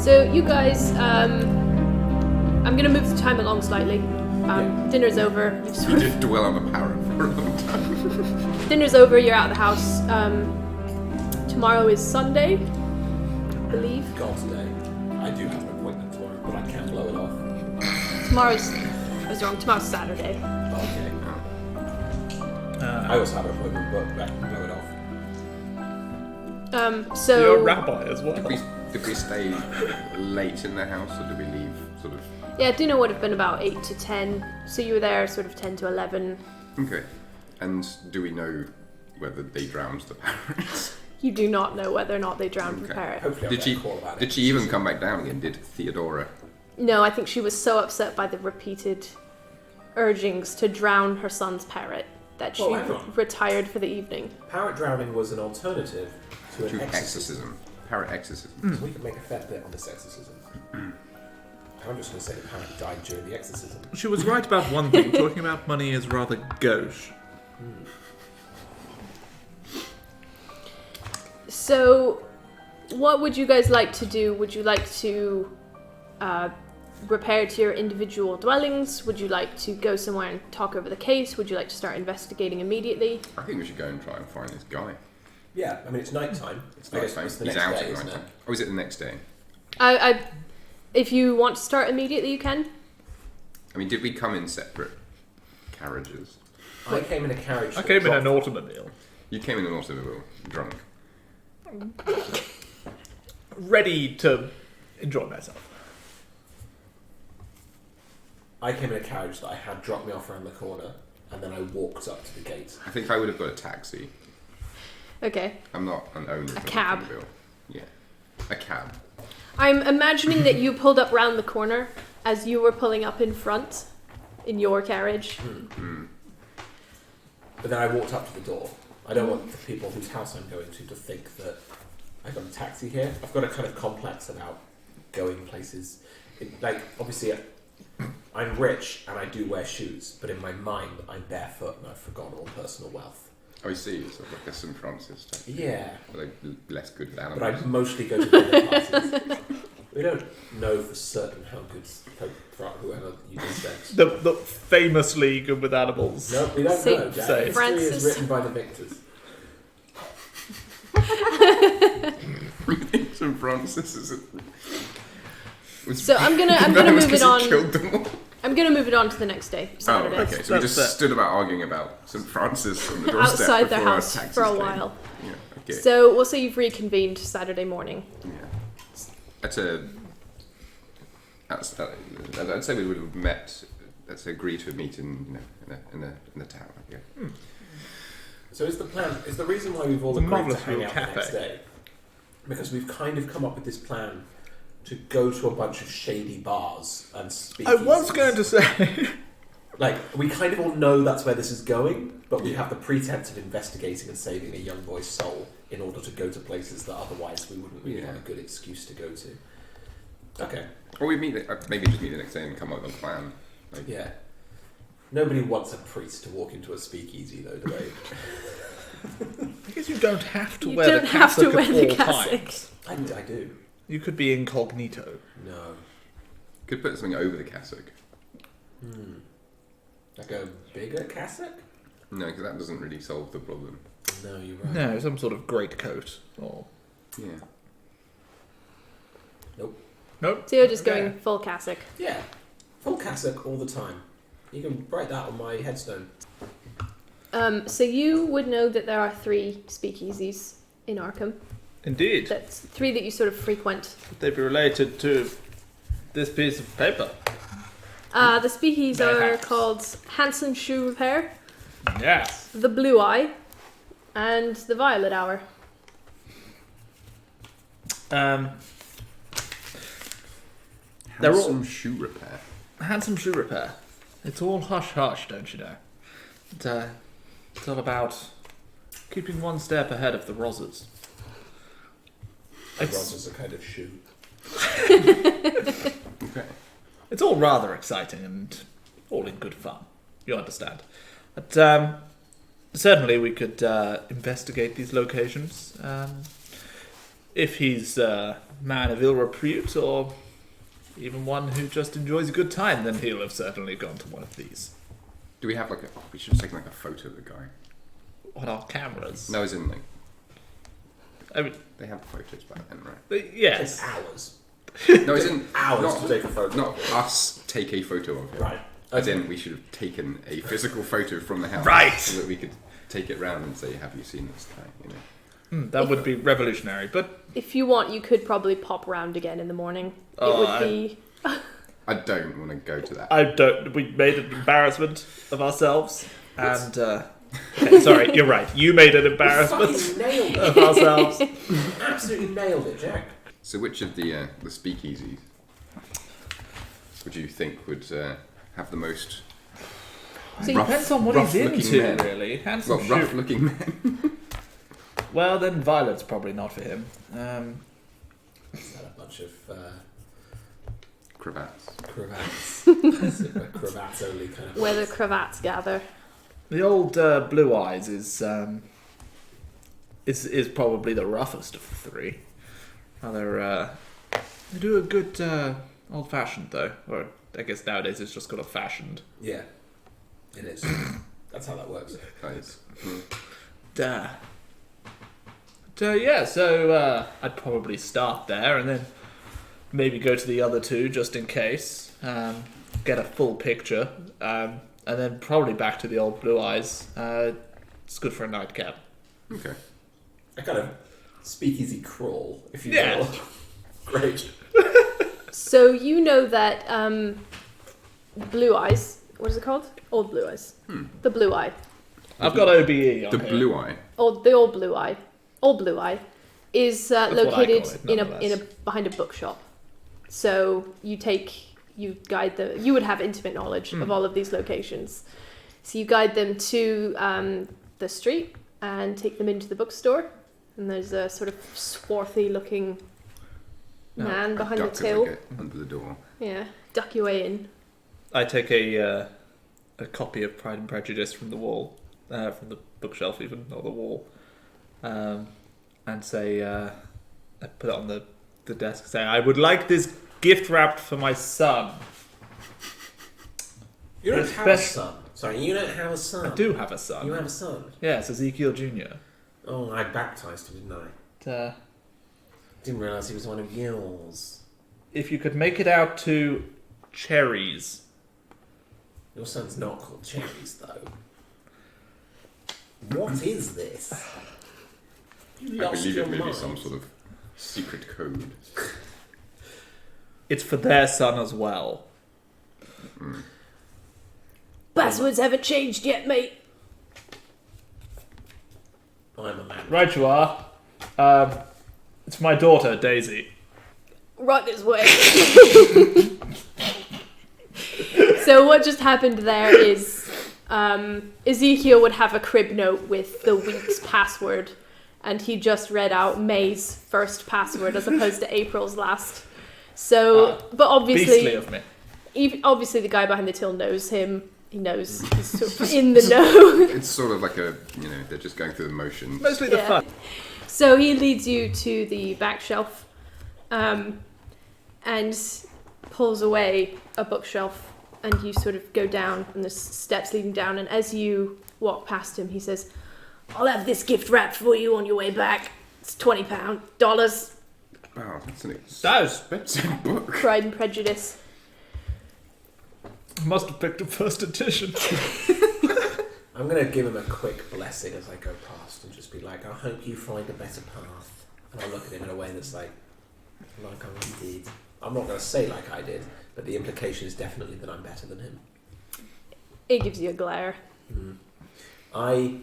So you guys, I'm gonna move the time along slightly. Dinner's over. You did dwell on the parrot for a long time. Dinner's over. You're out of the house. Tomorrow is Sunday, I believe. God's day. I do have an appointment tomorrow, but I can't blow it off. I was wrong. Tomorrow's Saturday. Okay. I also have an appointment, but I can blow it off. So You're a rabbi as well. Did we stay late in the house, or did we leave sort of? yeah, dinner would have been about 8 to 10. So you were there sort of 10 to 11. Okay. And do we know whether they drowned the parrots? You do not know whether or not they drowned the parrot. Hopefully I'll get a call about it. Did she even come back down again? Did Theodora? No, I think she was so upset by the repeated urgings to drown her son's parrot that she hang on. retired for the evening. Parrot drowning was an alternative to an exorcism. Parrot exorcism. So we could make a fair bit on this exorcism. I'm just going to say the parrot died during the exorcism. She was right about one thing. Talking about money is rather gauche. So, what would you guys like to do? Would you like to repair to your individual dwellings? Would you like to go somewhere and talk over the case? Would you like to start investigating immediately? I think we should go and try and find this guy. Yeah, I mean, it's night time. It's night time. He's out at night time. Oh, is it the next day? If you want to start immediately, you can. I mean, did we come in separate carriages? I came in a carriage. I came in an automobile. You came in an automobile, drunk. Ready to enjoy myself. I came in a carriage that I had dropped me off around the corner, and then I walked up to the gate. I think I would have got a taxi. Okay. I'm not an owner of A cab. automobile. Yeah. A cab. I'm imagining that you pulled up round the corner as you were pulling up in front in your carriage. But then I walked up to the door. I don't want the people whose house I'm going to think that I got a taxi here. I've got a kind of complex about going places. Obviously, I'm rich and I do wear shoes, but in my mind, I'm barefoot and I've forgotten all personal wealth. Oh, I see. Sort of like a St. Francis type. Yeah. Like less good with animals. But I mostly go to dinner parties. We don't know for certain how good whoever you just said. The famously good with animals. No, we don't know, Jack. Say. History Francis. is written by the victors. St. Francis is. So I'm gonna move it on. Killed them all. I'm gonna move it on to the next day, Oh, Saturday. okay. So we just stood about arguing about St. Francis on the doorstep Outside their before house our taxis for a came. while. Yeah. Okay. So we'll say you've reconvened Saturday morning. Yeah. I'd say we would have met. Let's agree to meet in the town. Yeah. So is the plan? Is the reason why we've all It's a agreed to marvellous hang little out the cafe. next day because we've kind of come up with this plan to go to a bunch of shady bars and speak. I was going to say. We kind of all know that's where this is going, but we have the pretense of investigating and saving a young boy's soul in order to go to places that otherwise we wouldn't really have a good excuse to go to. Okay. Or we maybe just meet the next day and come up with a plan. Yeah. Nobody wants a priest to walk into a speakeasy, though, do they? I guess you don't have to You wear don't the have to cassock wear at the all cassock. times. I do. You could be incognito. No. Could put something over the cassock. Like a bigger cassock? No, because that doesn't really solve the problem. No, you're right. No, some sort of greatcoat or. Yeah. Nope. So you're just Okay. going full cassock. Yeah. Full cassock all the time. You can write that on my headstone. So you would know that there are 3 speakeasies in Arkham. Indeed. That's 3 that you sort of frequent. Would they be related to this piece of paper? The speakeasies are Perhaps. called Handsome Shoe Repair, Yes. the Blue Eye, and the Violet Hour. They're all Some shoe repair. handsome shoe repair. It's all hush hush, don't you know? It's all about keeping one step ahead of the Rozzers. Ross is a kind of shoe. Okay. It's all rather exciting and all in good fun. You understand. But certainly we could investigate these locations. if he's a man of ill repute or even one who just enjoys a good time, then he'll have certainly gone to one of these. Do we have we should have taken a photo of the guy. On our cameras. No, as in I mean, they have photos back then, right? It's yes. hours. No, as in Hours to take a photo. Not us take a photo of him. Right. As in, we should have taken a physical photo from the house, Right. so that we could take it round and say, "Have you seen this guy?" You know. That would be revolutionary, but If you want, you could probably pop round again in the morning. Oh, It would be. I don't want to go to that. I don't. We made an embarrassment of ourselves, and okay, sorry, you're right. You made an embarrassment Fucking nailed of it. ourselves. Absolutely nailed it, Jack. So, which of the speakeasies would you think would have the most So rough, Depends on what he's rough-looking into, men? really. Handsome Well, shoot. rough-looking men. Well, then violet's probably not for him. Is that a bunch of Cravats. cravats? Cravats only kind of. Where the cravats gather. The old Blue Eyes is probably the roughest of the three. Rather, they do a good old fashioned though, or I guess nowadays it's just called a fashioned. Yeah, it is. That's how that works. Nice. Duh. Yeah, so I'd probably start there and then maybe go to the other two just in case, get a full picture, and then probably back to the old Blue Eyes. It's good for a nightcap. Okay. A kind of speakeasy crawl, if you Yeah. will. Great. So you know that Blue Eyes. What is it called? Old Blue Eyes. The Blue Eye. I've got OBE on The here. blue eye. The old Blue Eye. Old Blue Eye is what I call located it, in a nonetheless. behind a bookshop. So you guide them. You would have intimate knowledge of all of these locations. So you guide them to the street and take them into the bookstore. And there's a sort of swarthy looking man behind the Duck as I till. get under the door. Yeah, duck your way in. I take a copy of Pride and Prejudice from the wall, from the bookshelf even, or the wall, and say, I put it on the desk saying, I would like this gift wrapped for my son. You don't It's have best- a son. Sorry, you don't have a son. I do have a son. You have a son. Yes, Ezekiel Jr. Oh, I baptized him, didn't I? But, Didn't realise he was one of yours. if you could make it out to cherries. Your son's not called Cherries, though. What is this? You I lost believe your it may be mind. some sort of secret code. It's for their son as well. Passwords haven't changed yet, mate. I'm a man. Right you are. It's my daughter, Daisy. Right this way. So what just happened there is Ezekiel would have a crib note with the week's password, and he just read out May's first password as opposed to April's last. So, but Beastly of me. obviously the guy behind the till knows him. He knows he's sort of in the know. It's sort of like they're just going through the motions. Mostly the Yeah. fun. So he leads you to the back shelf, and pulls away a bookshelf, and you sort of go down, and there's steps leading down, and as you walk past him, he says, I'll have this gift wrapped for you on your way back. It's $20. Wow, that's an That was- expensive book. Pride and Prejudice. Must have picked a first edition. I'm going to give him a quick blessing as I go past and just be like, I hope you find a better path. And I'll look at him in a way that's like I already did. I'm not going to say like I did, but the implication is definitely that I'm better than him. It gives you a glare. I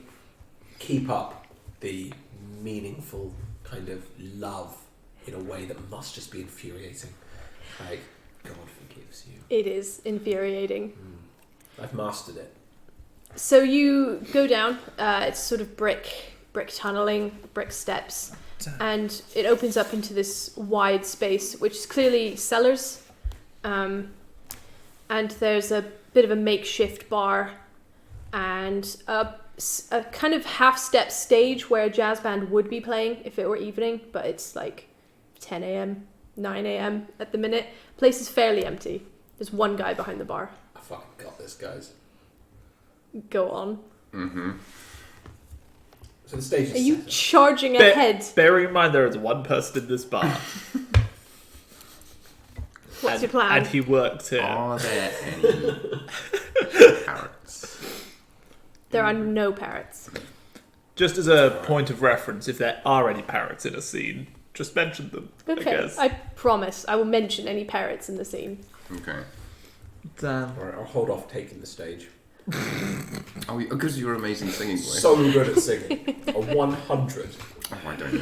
keep up the meaningful kind of love in a way that must just be infuriating. Like, God forgives you. It is infuriating. I've mastered it. So you go down, it's sort of brick tunneling, brick steps, and it opens up into this wide space, which is clearly cellars. And there's a bit of a makeshift bar and a kind of half-step stage where a jazz band would be playing if it were evening, but it's like 10 a.m., 9 a.m. at the minute. Place is fairly empty. There's one guy behind the bar. I fucking got this, guys. Go on. Mm-hmm. So the stage is Are you set up. charging ahead? Bearing in mind there is one person in this bar. What's your plan? And he worked here. Are there any parrots? There are no parrots. Just as a point of reference, if there are any parrots in a scene, just mention them. Okay, I guess. I promise I will mention any parrots in the scene. Okay. Alright, I'll hold off taking the stage. Oh, because you're amazing singing voice. So good at singing. A 100. Oh, I don't know.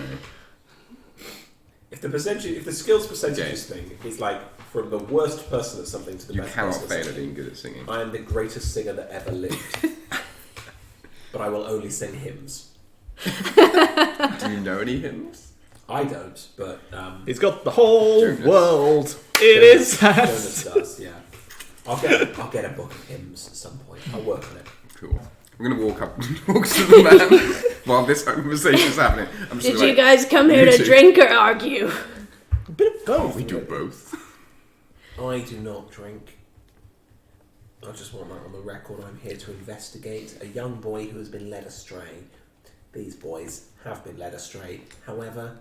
If the skills percentages thing is like from the worst person at something to the You best cannot person at fail at something, being good at singing. I am the greatest singer that ever lived. But I will only sing hymns. Do you know any hymns? I don't, but He's got the whole Jonas. world in his Jonas hands. does, yeah. I'll get a book of hymns at some point. I'll work on it. Cool. I'm gonna walk to the man while this conversation is happening. I'm just Did like, you guys come here you to two. drink or argue? A bit of both. We do both. I do not drink. I just want that on the record. I'm here to investigate a young boy who has been led astray. These boys have been led astray. However,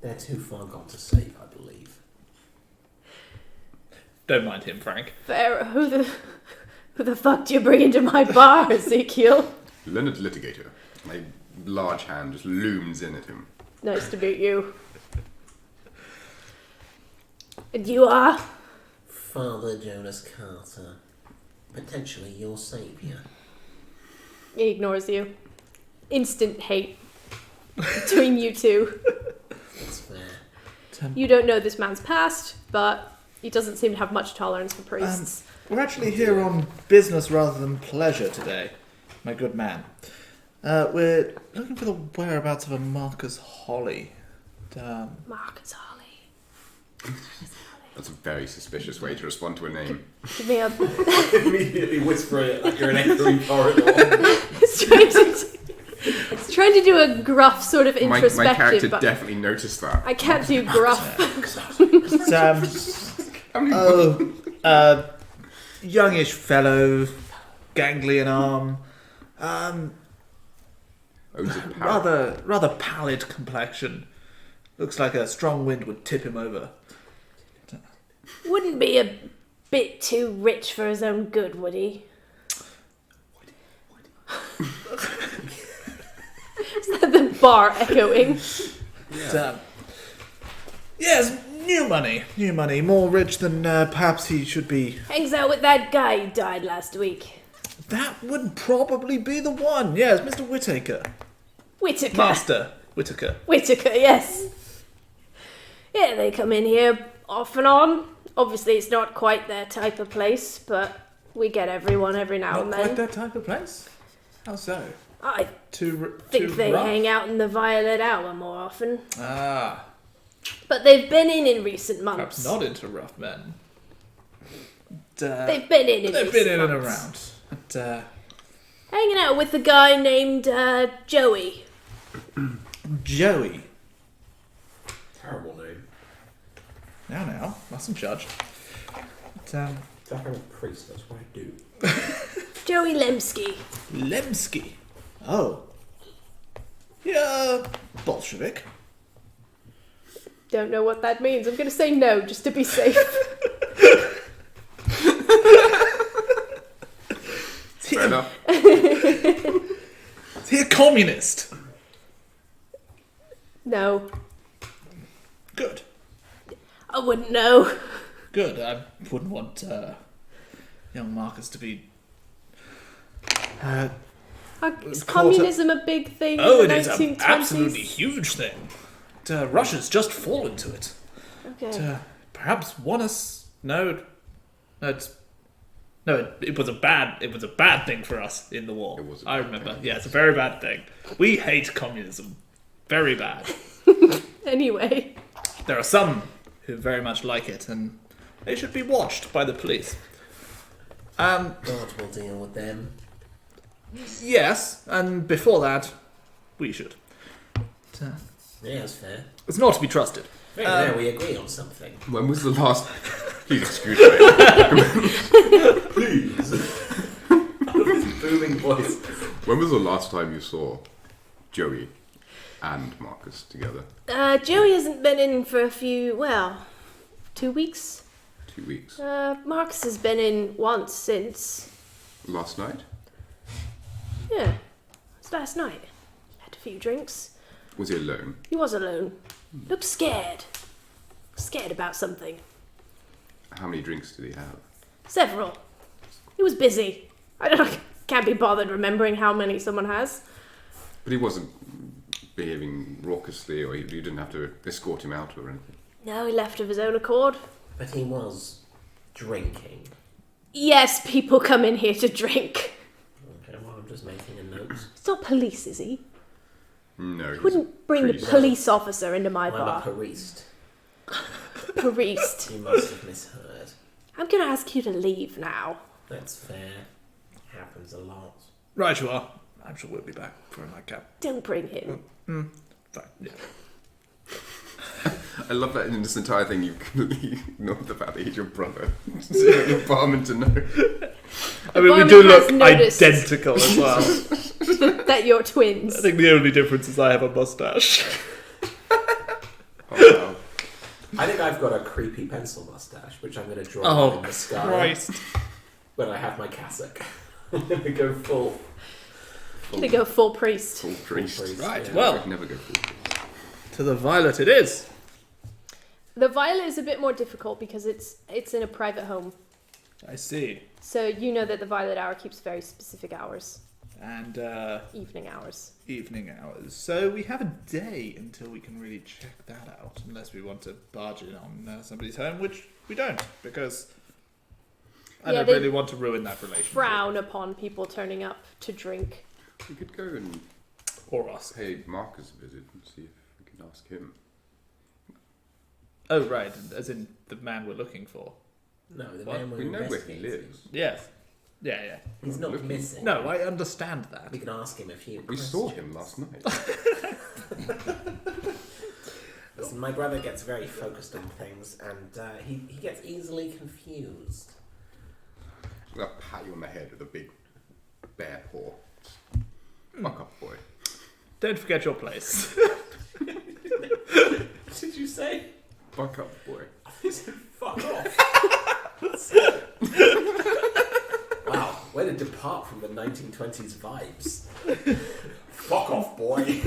they're too far gone to save, I believe. Don't mind him, Frank. Fair. Who the fuck do you bring into my bar, Ezekiel? Leonard Litigator. My large hand just looms in at him. Nice to meet you. And you are? Father Jonas Carter. Potentially your saviour. He ignores you. Instant hate between you two. That's fair. You don't know this man's past, but he doesn't seem to have much tolerance for priests. We're actually here on business rather than pleasure today, my good man. We're looking for the whereabouts of a Marcus Holly. Marcus Holly. That's a very suspicious way to respond to a name. Give me a... Immediately whisper it like you're an echoing corridor. It's trying to do a gruff sort of My introspective, character but definitely noticed that. I can't do gruff. Youngish fellow, ganglion arm, Oh, is it parrot? rather pallid complexion. Looks like a strong wind would tip him over. Wouldn't be a bit too rich for his own good, would he? Is that the bar echoing? Yes, new money, more rich than perhaps he should be. Hangs out with that guy who died last week. That would probably be the one. Yes, Mr. Whittaker. Whittaker. Master Whittaker. Whittaker, yes. Yeah, they come in here off and on. Obviously, it's not quite their type of place, but we get everyone every now Not and quite then. that type of place. How so? I Too think they rough? hang out in the Violet Hour more often. Ah, But they've been in recent months. perhaps not into rough men. They've been in They've recent been in and months. around. But, Hanging out with a guy named Joey. Joey. Terrible name. Now, mustn't judge. But, I'm a priest, that's what I do. Joey Lemsky. Lemsky. Oh. Yeah, Bolshevik. Don't know what that means. I'm going to say no, just to be safe. Fair enough. Is he a communist? No. Good. I wouldn't know. Good. I wouldn't want young Marcus to be... Is Caught communism a big thing Oh, in it the is 1920s? an absolutely huge thing. Russia's just fallen to it. Okay. Perhaps won us. It was a bad thing for us in the war. It was a I bad remember. thing. Yeah, it's a very bad thing. We hate communism. Very bad. Anyway. There are some who very much like it, and they should be watched by the police. God will deal with them. Yes, and before that, we should. Yeah, that's fair. It's not to be trusted. Very rare we agree on something. When was the last... Please excuse me. Please. Booming voice. When was the last time you saw Joey and Marcus together? Joey hasn't been in for 2 weeks. 2 weeks. Marcus has been in once since. Last night? Yeah, it was last night. Had a few drinks. Was he alone? He was alone. Looked scared. Scared about something. How many drinks did he have? Several. He was busy. Can't be bothered remembering how many someone has. But he wasn't behaving raucously, or you didn't have to escort him out or anything? No, he left of his own accord. But he was drinking. Yes, people come in here to drink. Okay, well, I'm just making a note. It's not police, is he? No. He wouldn't bring the police officer into my bar. I'm a priest. Priest. You must have misheard. I'm going to ask you to leave now. That's fair. Happens a lot. Right, you are. I'm sure we'll be back for a nightcap. Don't bring him. Fine, yeah. I love that in this entire thing you completely ignored the fact that he's your brother. So you want your barman to know. I mean, we barman do has look noticed. identical as well. That you're twins. I think the only difference is I have a mustache. Oh, wow. I think I've got a creepy pencil mustache, which I'm going to draw Oh, in the sky Christ. when I have my cassock. I'm going to go full. Gonna go full priest. Full priest. Right, Yeah. well, I'd never go full priest. to the violet it is. The violet is a bit more difficult because it's in a private home. I see. So you know that the violet hour keeps very specific hours. And Evening hours. evening hours. So we have a day until we can really check that out, unless we want to barge in on somebody's home, which we don't, because I Yeah, don't they really want to ruin that relationship. Frown upon people turning up to drink. We could go and Or us. pay Marcus a visit and see if we can ask him. Oh, right, as in the man we're looking for. No, the What? man we're We know where he investigating. lives. Yes. Yeah. He's not Looking. missing. No, I understand that. We can ask him a few We questions. saw him last night. Listen, my brother gets very focused on things, and he gets easily confused. I'm gonna pat you on the head with a big bear paw. Fuck up, boy. Don't forget your place. What did you say? Fuck up, boy. I said, fuck off. Wow, way to depart from the 1920s vibes. Fuck off, boy.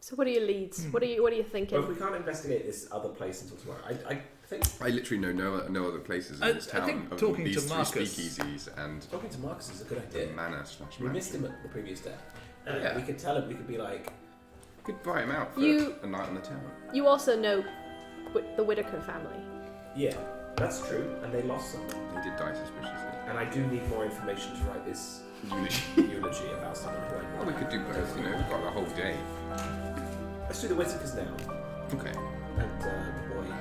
So what are your leads? What are you thinking? Well, if we can't investigate this other place until tomorrow, I think I literally know no other places in I- this I town. think of talking these to three Marcus- speakeasies and talking to Marcus is a good the idea. manor / We missed him at the previous day. Yeah. We could tell him, we could be like, We could buy him out for You- a night on the town. You also know the Whitaker family. yeah, that's true, and they lost someone. They did die suspiciously. And I do need more information to write this eulogy about someone who I know. Well, we could do both, you know, we've got the whole day. Let's do the Whitakers now. Okay. And boy,